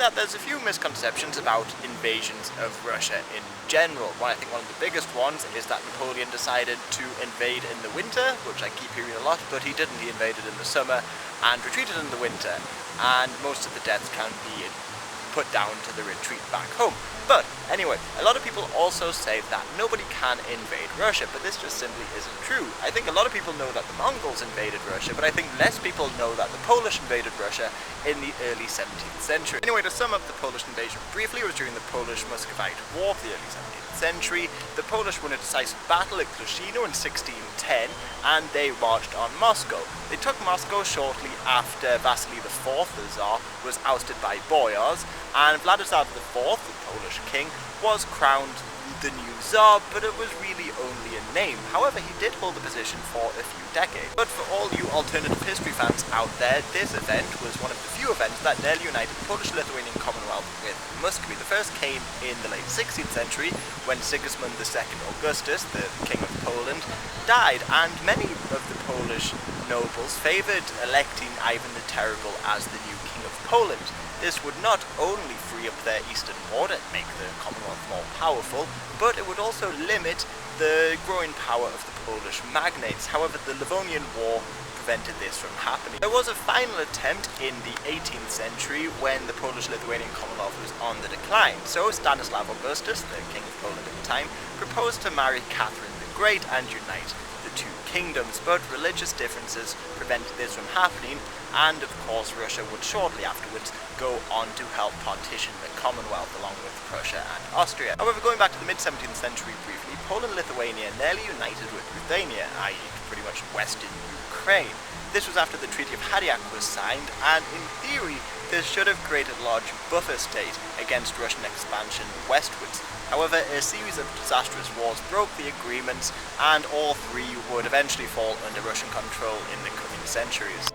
that, there's a few misconceptions about invasions of Russia in general. I think one of the biggest ones is that Napoleon decided to invade in the winter, which I keep hearing a lot, but he didn't. He invaded in the summer and retreated in the winter, and most of the deaths can be put down to the retreat back home. But anyway, a lot of people also say that nobody can invade Russia, but this just simply isn't true. I think a lot of people know that the Mongols invaded Russia, but I think less people know that the Polish invaded Russia in the early 17th century. Anyway, to sum up the Polish invasion briefly, it was during the polish-muscovite war of the early 17th century. The Polish won a decisive battle at Klushino in 1610, and they marched on Moscow. They took Moscow shortly after Vasily IV, the Tsar, was ousted by boyars, and Vladislav IV, the Polish king, was crowned the new Tsar, but it was really only a name. However, he did hold the position for a few decades. But for all you alternative history fans out there, this event was one of the few events that nearly united the Polish-Lithuanian Commonwealth with Muscovy. The first came in the late 16th century when Sigismund II Augustus, the King of Poland, died, and many of the Polish nobles favoured electing Ivan the Terrible as the new King of Poland. This would not only free up their eastern border and make the Commonwealth more powerful, but it would also limit the growing power of the Polish magnates. However, the Livonian War prevented this from happening. There was a final attempt in the 18th century when the Polish-Lithuanian Commonwealth was on the decline. So Stanislav Augustus, the King of Poland at the time, proposed to marry Catherine the Great and unite the two kingdoms, but religious differences prevented this from happening, and of course Russia would shortly afterwards go on to help partition the Commonwealth along with Prussia and Austria. However, going back to the mid-17th century briefly, Poland and Lithuania nearly united with Ruthenia, i.e. pretty much western Ukraine. This was after the Treaty of Hadiak was signed, and in theory this should have created a large buffer state against Russian expansion westwards. However, a series of disastrous wars broke the agreements, and all three would eventually fall under Russian control in the coming centuries.